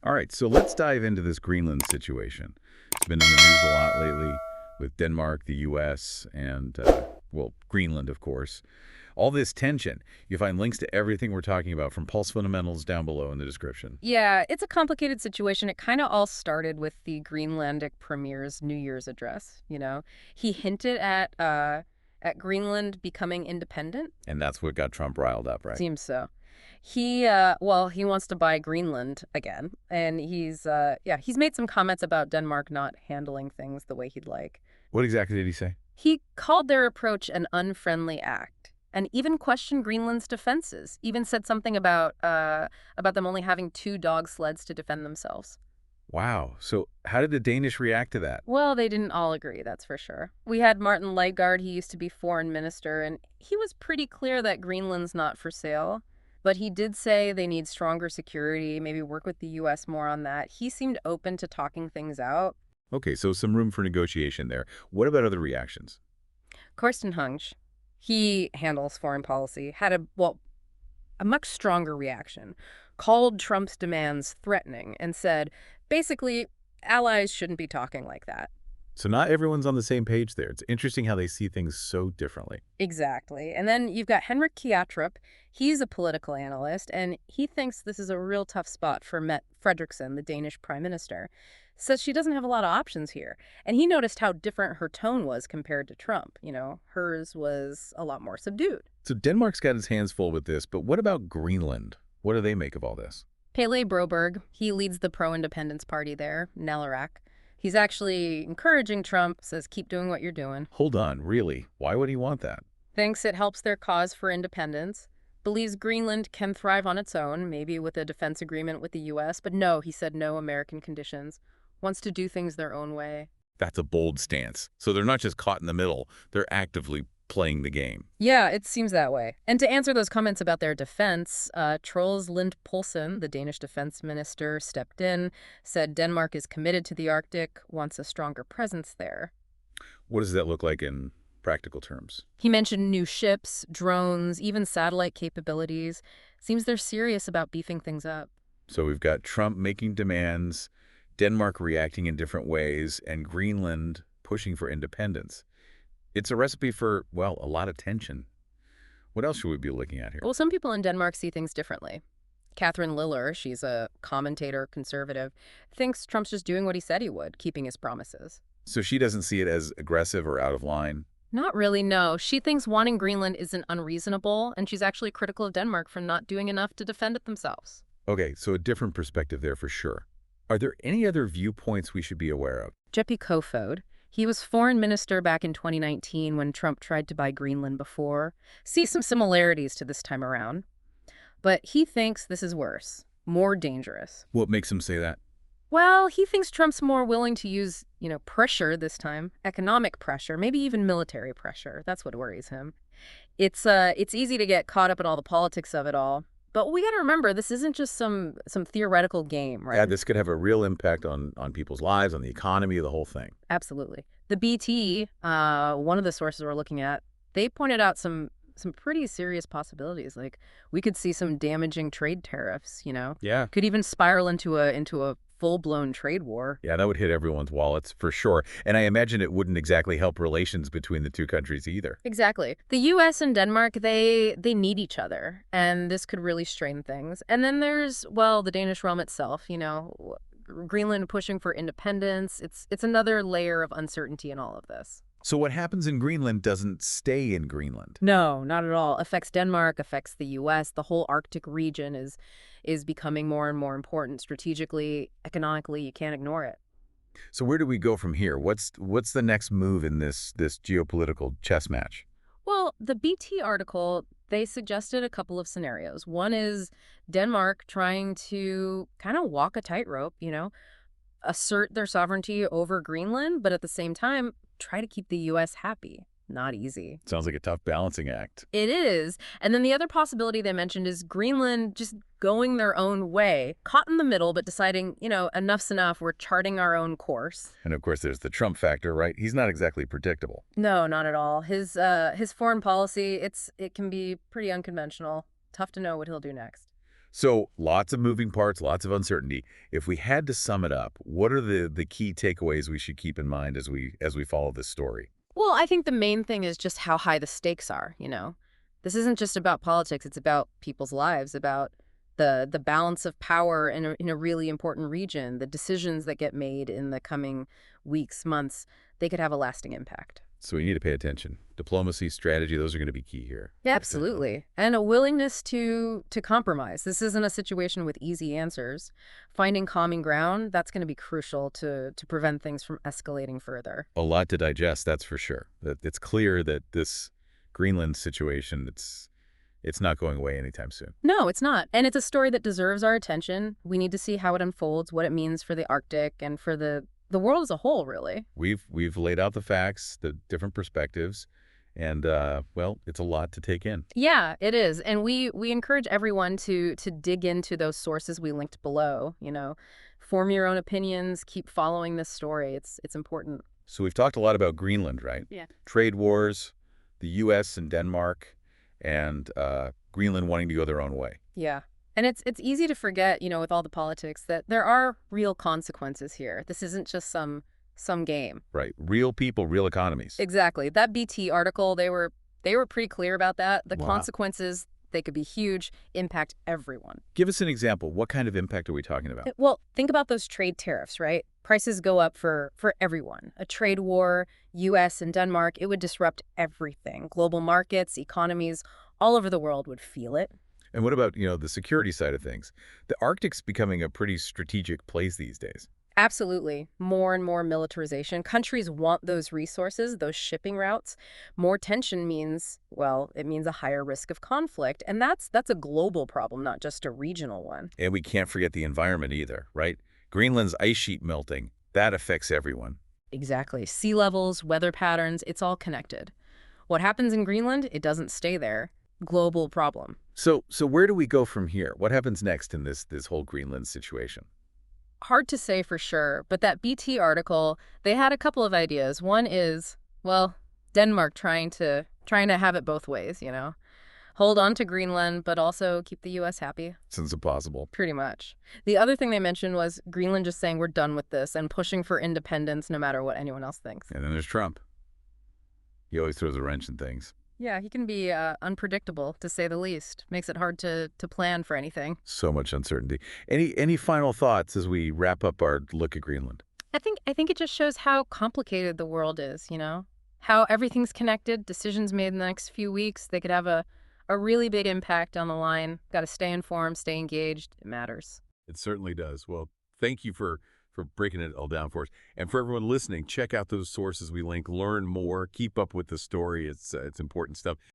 All right, so let's dive into this Greenland situation. It's been in the news a lot lately with Denmark, the U.S., and, well, Greenland, of course. All this tension. You find links to everything we're talking about from Pulse Fundamentals down below in the description. Yeah, it's a complicated situation. It kind of all started with the Greenlandic premier's New Year's address. He hinted at Greenland becoming independent. And that's what got Trump riled up, right? Seems so. He wants to buy Greenland again, and he's made some comments about Denmark not handling things the way he'd like. What exactly did he say? He called their approach an unfriendly act and even questioned Greenland's defenses, even said something about them only having two dog sleds to defend themselves. Wow. So how did the Danish react to that? Well, they didn't all agree, that's for sure. We had Martin Lidegaard, he used to be foreign minister, and he was pretty clear that Greenland's not for sale. But he did say they need stronger security, maybe work with the U.S. more on that. He seemed open to talking things out. Okay, so some room for negotiation there. What about other reactions? Karsten Hunge, he handles foreign policy, had a much stronger reaction, called Trump's demands threatening, and said, basically, allies shouldn't be talking like that. So not everyone's on the same page there. It's interesting how they see things so differently. Exactly. And then you've got Henrik Kjatrup. He's a political analyst, and he thinks this is a real tough spot for Mette Frederiksen, the Danish prime minister. Says she doesn't have a lot of options here. And he noticed how different her tone was compared to Trump. Hers was a lot more subdued. So Denmark's got its hands full with this, but what about Greenland? What do they make of all this? Pele Broberg, he leads the pro-independence party there, Nalarak. He's actually encouraging Trump, says keep doing what you're doing. Hold on, really? Why would he want that? Thinks it helps their cause for independence. Believes Greenland can thrive on its own, maybe with a defense agreement with the U.S. But no, he said no American conditions. Wants to do things their own way. That's a bold stance. So they're not just caught in the middle. They're actively playing the game. Yeah, it seems that way. And to answer those comments about their defense, Troels Lund Poulsen, the Danish defense minister, stepped in, said Denmark is committed to the Arctic, wants a stronger presence there. What does that look like in practical terms? He mentioned new ships, drones, even satellite capabilities. Seems they're serious about beefing things up. So we've got Trump making demands, Denmark reacting in different ways, and Greenland pushing for independence. It's a recipe for, well, a lot of tension. What else should we be looking at here? Well, some people in Denmark see things differently. Catherine Liller, she's a commentator, conservative, thinks Trump's just doing what he said he would, keeping his promises. So she doesn't see it as aggressive or out of line? Not really, no. She thinks wanting Greenland isn't unreasonable, and she's actually critical of Denmark for not doing enough to defend it themselves. Okay, so a different perspective there for sure. Are there any other viewpoints we should be aware of? Jeppe Kofod, he was foreign minister back in 2019 when Trump tried to buy Greenland before. See some similarities to this time around. But he thinks this is worse, more dangerous. What makes him say that? Well, he thinks Trump's more willing to use, pressure this time, economic pressure, maybe even military pressure. That's what worries him. It's easy to get caught up in all the politics of it all. But we got to remember, this isn't just some theoretical game, right? Yeah, this could have a real impact on people's lives, on the economy, the whole thing. Absolutely. The BT, one of the sources we're looking at, they pointed out some pretty serious possibilities. Like we could see some damaging trade tariffs, Yeah. Could even spiral into a full-blown trade war. Yeah, that would hit everyone's wallets for sure. And I imagine it wouldn't exactly help relations between the two countries either. Exactly. The U.S. and Denmark, they need each other, and this could really strain things. And then there's, well, the Danish realm itself, Greenland pushing for independence. It's another layer of uncertainty in all of this. So what happens in Greenland doesn't stay in Greenland. No, not at all. Affects Denmark, affects the U.S. The whole Arctic region is becoming more and more important strategically, economically. You can't ignore it. So where do we go from here? What's the next move in this geopolitical chess match? Well, the BT article, they suggested a couple of scenarios. One is Denmark trying to kind of walk a tightrope, assert their sovereignty over Greenland, but at the same time, try to keep the U.S. happy. Not easy. Sounds like a tough balancing act. It is. And then the other possibility they mentioned is Greenland just going their own way, caught in the middle, but deciding, enough's enough. We're charting our own course. And of course, there's the Trump factor, right? He's not exactly predictable. No, not at all. His foreign policy, it can be pretty unconventional. Tough to know what he'll do next. So lots of moving parts, lots of uncertainty. If we had to sum it up, what are the key takeaways we should keep in mind as we follow this story? Well, I think the main thing is just how high the stakes are, you know? This isn't just about politics, it's about people's lives, about the balance of power in a really important region, the decisions that get made in the coming weeks, months, they could have a lasting impact. So we need to pay attention. Diplomacy, strategy, those are going to be key here. Yeah, absolutely. And a willingness to compromise. This isn't a situation with easy answers. Finding common ground, that's going to be crucial to prevent things from escalating further. A lot to digest, that's for sure. It's clear that this Greenland situation, it's not going away anytime soon. No, it's not. And it's a story that deserves our attention. We need to see how it unfolds, what it means for the Arctic and for the world as a whole, really. We've laid out the facts, the different perspectives, and well, it's a lot to take in. Yeah, it is. And we encourage everyone to dig into those sources we linked below, you know. Form your own opinions, keep following this story. It's important. So we've talked a lot about Greenland, right? Yeah. Trade wars, the U.S. and Denmark, and Greenland wanting to go their own way. Yeah. And it's easy to forget, you know, with all the politics that there are real consequences here. This isn't just some game. Right. Real people, real economies. Exactly. That BT article, they were pretty clear about that. The Wow. consequences, they could be huge, impact everyone. Give us an example. What kind of impact are we talking about? Well, think about those trade tariffs, right? Prices go up for everyone. A trade war, US and Denmark, it would disrupt everything. Global markets, economies, all over the world would feel it. And what about, the security side of things? The Arctic's becoming a pretty strategic place these days. Absolutely. More and more militarization. Countries want those resources, those shipping routes. More tension means, well, it means a higher risk of conflict. And that's a global problem, not just a regional one. And we can't forget the environment either, right? Greenland's ice sheet melting, that affects everyone. Exactly. Sea levels, weather patterns, it's all connected. What happens in Greenland, it doesn't stay there. Global problem. So where do we go from here? What happens next in this whole Greenland situation? Hard to say for sure, but that BT article, they had a couple of ideas. One is, well, Denmark trying to have it both ways, you know. Hold on to Greenland, but also keep the US happy. Since impossible. Pretty much. The other thing they mentioned was Greenland just saying we're done with this and pushing for independence no matter what anyone else thinks. And then there's Trump. He always throws a wrench in things. Yeah, he can be unpredictable, to say the least. Makes it hard to plan for anything. So much uncertainty. Any final thoughts as we wrap up our look at Greenland? I think it just shows how complicated the world is, you know? How everything's connected, decisions made in the next few weeks, they could have a really big impact on the line. Got to stay informed, stay engaged. It matters. It certainly does. Well, thank you for breaking it all down for us. And for everyone listening, check out those sources we link. Learn more. Keep up with the story. It's important stuff.